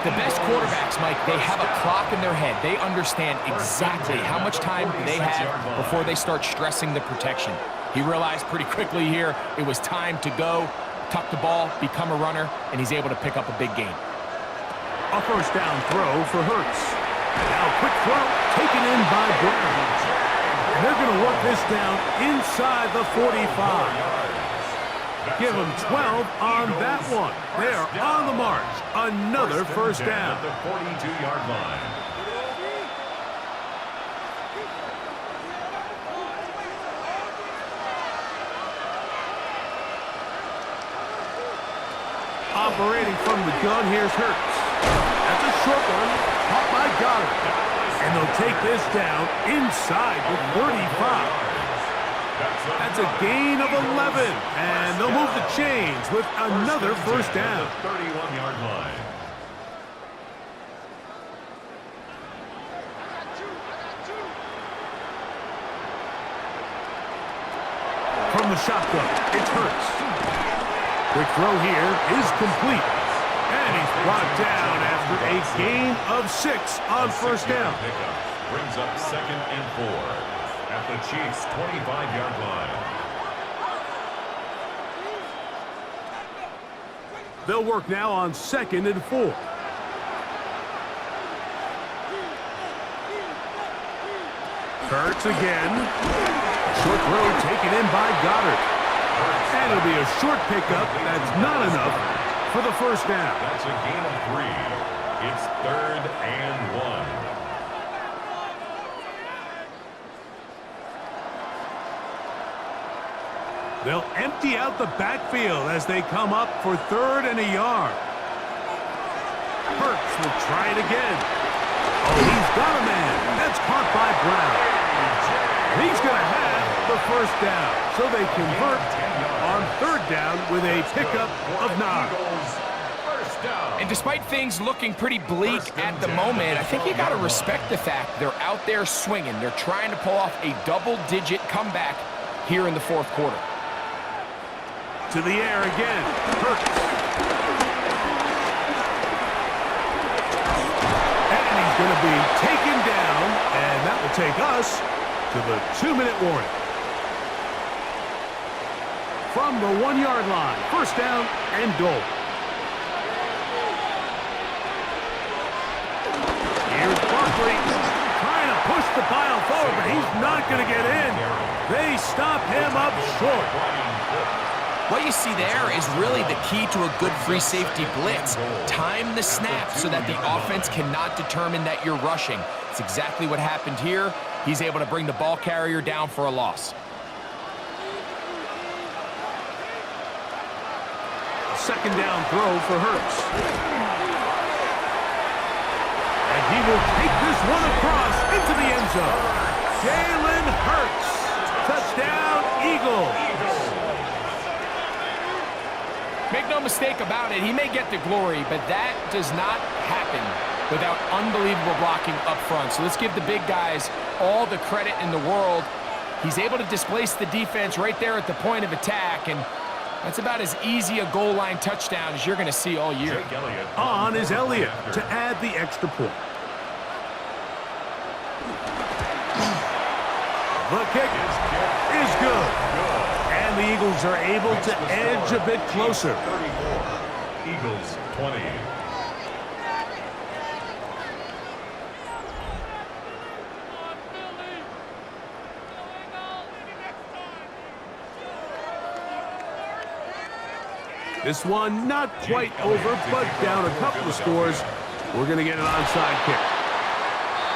The best quarterbacks, Mike, they have a clock in their head. They understand exactly how much time they have before they start stressing the protection. He realized pretty quickly here it was time to go, tuck the ball, become a runner, and he's able to pick up a big gain. A first down throw for Hurts. Now quick throw taken in by Brown. And they're going to work this down inside the 45. Give them 12 on that one. They're on the march. Another first down. At the 42-yard line. Operating from the gun, here's Hurts. That's a short one, caught by Goddard. And they'll take this down inside the 35. That's a gain of 11. And they'll move the chains with another first down. 31-yard line. From the shotgun, it's Hurts. Quick throw here is complete. And he's brought down after a gain of 6 on first down. Brings up 2nd and 4 at the Chiefs' 25-yard line. They'll work now on 2nd and 4. Hurts again. Short throw taken in by Goddard. And it'll be a short pickup. That's not enough for the first down. That's a gain of 3. It's 3rd and 1. They'll empty out the backfield as they come up for 3rd and a yard. Hurts will try it again. Oh, he's got a man. That's caught by Brown. He's going to have the first down. So they convert on 3rd down with a pickup of 9. And despite things looking pretty bleak at the moment, I think you got to respect the fact they're out there swinging. They're trying to pull off a double-digit comeback here in the 4th quarter. To the air again. Hurts. And he's going to be taken down, and that will take us to the 2-minute warning. From the 1-yard line, first down and goal. Here's Barkley trying to push the pile forward, but he's not going to get in. They stop him up short. What you see there is really the key to a good free safety blitz. Time the snap so that the offense cannot determine that you're rushing. It's exactly what happened here. He's able to bring the ball carrier down for a loss. Second down throw for Hurts. And he will take this one across into the end zone. Jalen Hurts. Touchdown, Eagles. Make no mistake about it, he may get the glory, but that does not happen without unbelievable blocking up front. So let's give the big guys all the credit in the world. He's able to displace the defense right there at the point of attack, and that's about as easy a goal line touchdown as you're going to see all year. On is Elliott to add the extra point. The kick is good. And the Eagles are able to edge a bit closer. 34. Eagles 20. This one not quite over, but down a couple of scores. We're going to get an onside kick.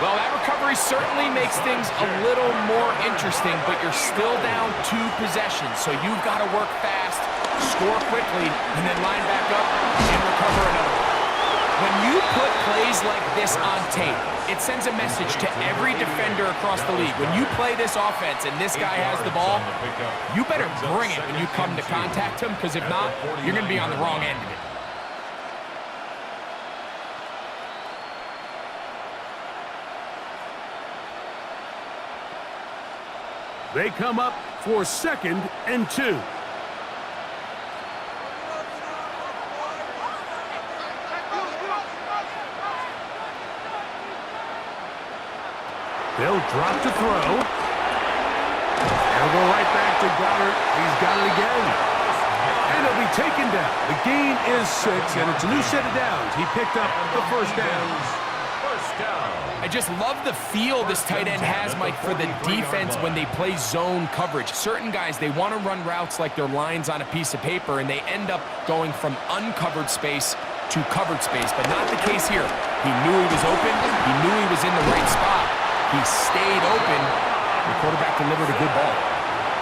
Well, that recovery certainly makes things a little more interesting, but you're still down 2 possessions, so you've got to work fast, score quickly, and then line back up and recover another one. When you put plays like this on tape, it sends a message to every defender across the league. When you play this offense and this guy has the ball, you better bring it when you come to contact him, because if not, you're going to be on the wrong end of it. They come up for 2nd and 2. They'll drop to throw. They'll go right back to Goddard. He's got it again. And he'll be taken down. The gain is 6, and it's a new set of downs. He picked up the first down. I just love the feel this tight end has, Mike, for the defense when they play zone coverage. Certain guys, they want to run routes like they're lines on a piece of paper, and they end up going from uncovered space to covered space, but not the case here. He knew he was open. He knew he was in the right spot. He stayed open. The quarterback delivered a good ball.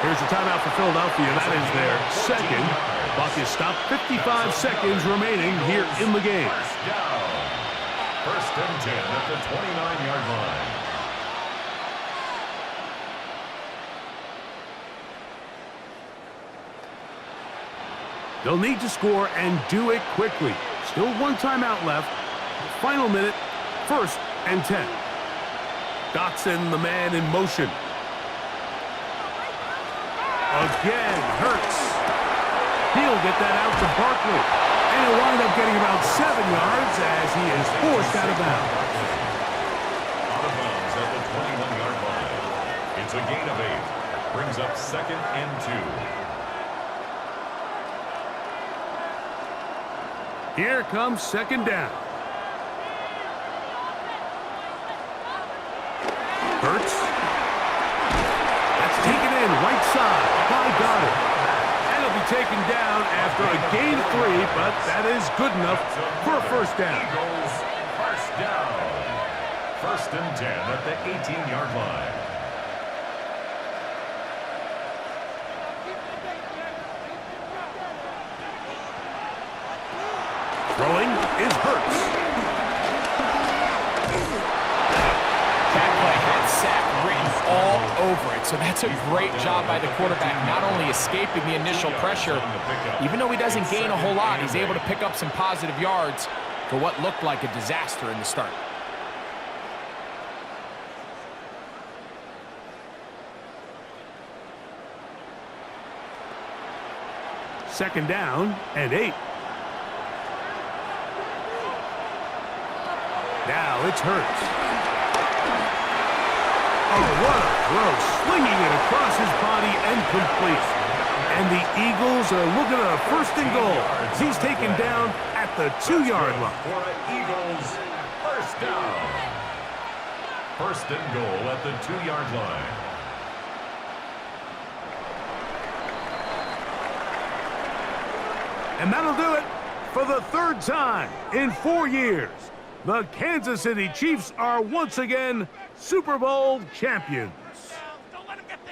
Here's the timeout for Philadelphia. That is their second. Clock is stopped. 55 seconds remaining here in the game. First and 10 at the 29-yard line. They'll need to score and do it quickly. Still 1 timeout left. Final minute, 1st and 10. Dotson, the man in motion. Again, Hurts. He'll get that out to Barkley. And he'll wind up getting about 7 yards as he is forced out of bounds. Out of bounds at the 21-yard line. It's a gain of 8. Brings up 2nd and 2. Here comes second down. Hurts. That's taken in right side by Goddard. And it'll be taken down after a gain 3, but that is good enough for a first down. Eagles, first down. First and 10 at the 18-yard line. Throwing is Hurts. That play had sack written all over it, so that's a great job by the quarterback, not only escaping the initial pressure, even though he doesn't gain a whole lot, he's able to pick up some positive yards for what looked like a disaster in the start. Second down and 8. Now it's Hurts. Oh, what a throw. Slinging it across his body and complete. And the Eagles are looking at a first and goal. He's taken down at the 2-yard line. For an Eagles first down. First and goal at the 2-yard line. And that'll do it for the third time in 4 years. The Kansas City Chiefs are once again Super Bowl champions.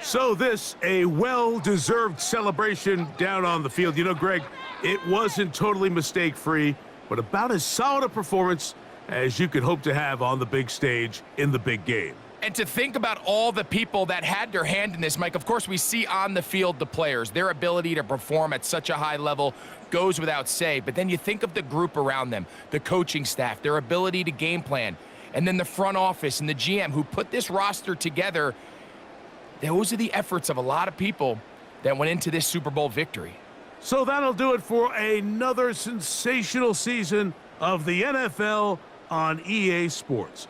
So this, a well-deserved celebration down on the field. You know, Greg, it wasn't totally mistake-free, but about as solid a performance as you could hope to have on the big stage in the big game. And to think about all the people that had their hand in this, Mike, of course we see on the field the players, their ability to perform at such a high level goes without say, but then you think of the group around them, the coaching staff, their ability to game plan, and then the front office and the GM who put this roster together. Those are the efforts of a lot of people that went into this Super Bowl victory. So that'll do it for another sensational season of the NFL on EA Sports.